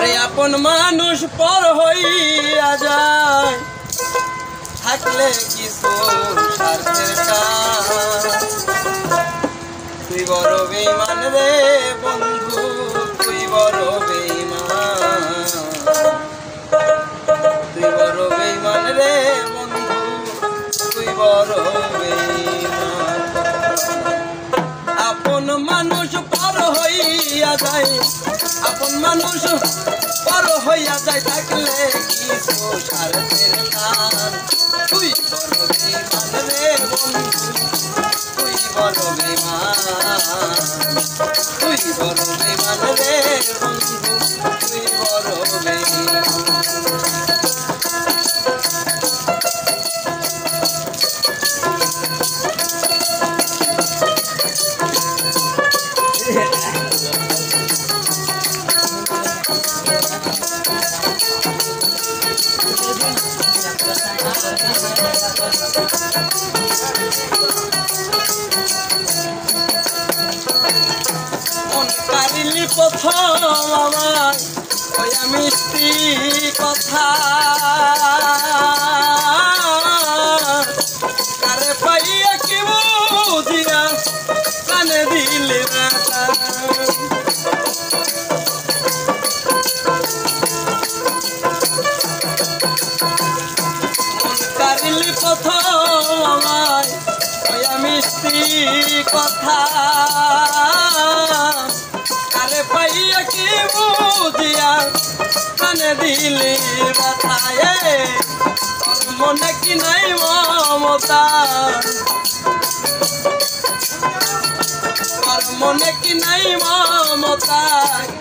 ওরে আপন মানুষ পর হইয়া যায় থাকলে কিছু স্বার্থের কাজ। তুই বড় বেঈমান রে বন্ধু, তুই বড় বেঈমান, তুই বড় বেঈমান রে বন্ধু, তুই বড় বেঈমান। আপন মানুষ পর হইয়া যায়, আপন মানুষ পর হইয়া যায় থাকলে কিছু স্বার্থের কাজ। তুই বড় বেঈমান রে বন্ধু, তুই বড় বেঈমান, তুই বড় বেঈমান রে বন্ধু, তুই বড় বেঈমান। মন কারিলি প্রথম আমার ওয়া মিষ্টি কথা, কারে পাইয়া কি বুঝিয়া কানে দিলি রাতা। কারিলি প্রথম আমায় ওয়া মিষ্টি কথা, কারে পাইয়া কি বুঝিয়া কানে দিলি ব্যথা। তোর মনে কি নাই মমতা, তোর মনে কি নাই মমতা,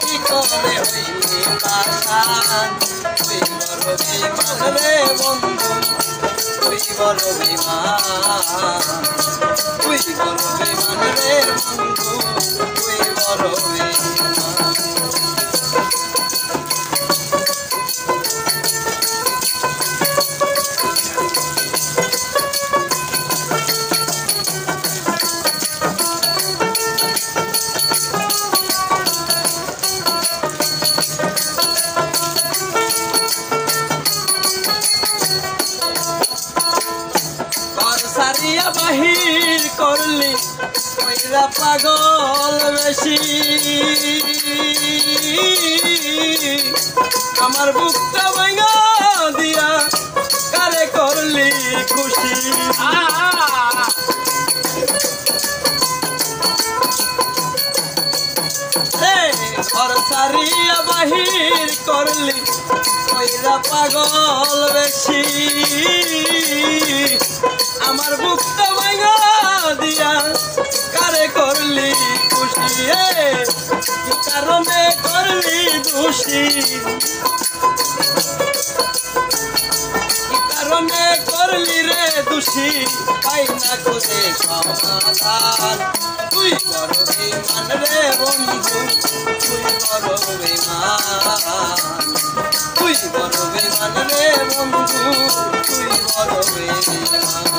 কি করে হইলি পাশান। তুই বড় বেঈমান রে বন্ধু, তুই বড় বেঈমান, তুই বড় বেঈমান রে বন্ধু, তুই বড় বেঈমান। সারিয়া বাহির করলি কইরা পাগল বেশি, আমার বুকটা ভাঙা দিয়া কারে করলি খুশি। ঘর সারিয়া বাহির করলি কইরা পাগল বেশি, আমার বুকটা ভাঙা দিয়া কারে করলি খুশি। কি কারণে করলি দোষী, কি কারণে করলি রে দোষী, পাই না খুঁজে সমাধান। তুই বড় বেঈমান রে বন্ধু, তুই বড় বেঈমান, তুই বড় বেঈমান রে বন্ধু, তুই বড় বেঈমান।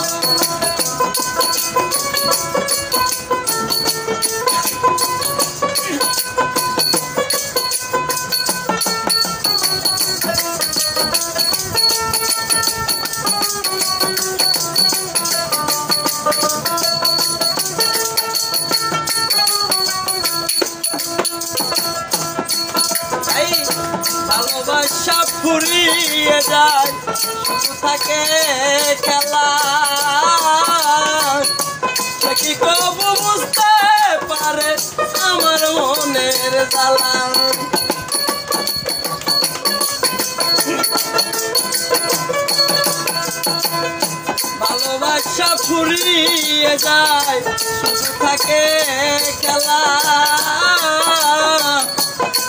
ভালোবাসা ফুরিয়ে যায় শুধু থাকে খেলা, সে কি কবু বুঝতে পারে আমার মনের জ্বালা। ভালোবাসা ফুরিয়ে যায় শুধু থাকে খেলা,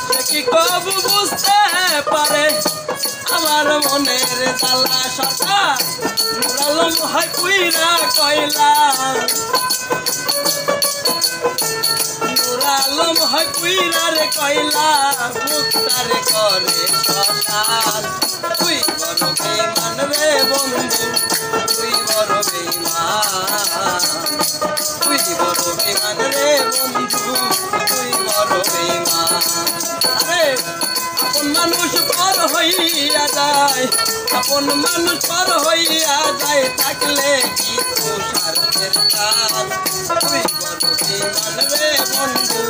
সে কি কবু বুঝতে পারে আমার মনের জ্বালা। সরকার নুরালম হয় কুইরা কয়লা, নুরালম হয় কুইরা রে কয়লা, মুক্তারে করে শ্মশান। তুই বড় বেঈমান রে বন্ধু, তুই বড় বেঈমান, তুই বড় বেঈমান রে বন্ধু, তুই বড় বেঈমান। আরে আপন হইয়া যায় আপন মানুষ পর হইয়া যায় থাকলে কি তো স্বার্থের কাল তুই বড় বেঈমান রে বন্ধু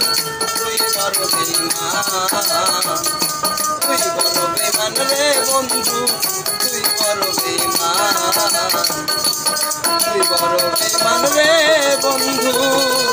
তুই বড় বেঈমান তুই বড় বেঈমান রে বন্ধু তুই বড় বেঈমান তুই বড় বেঈমান রে বন্ধু।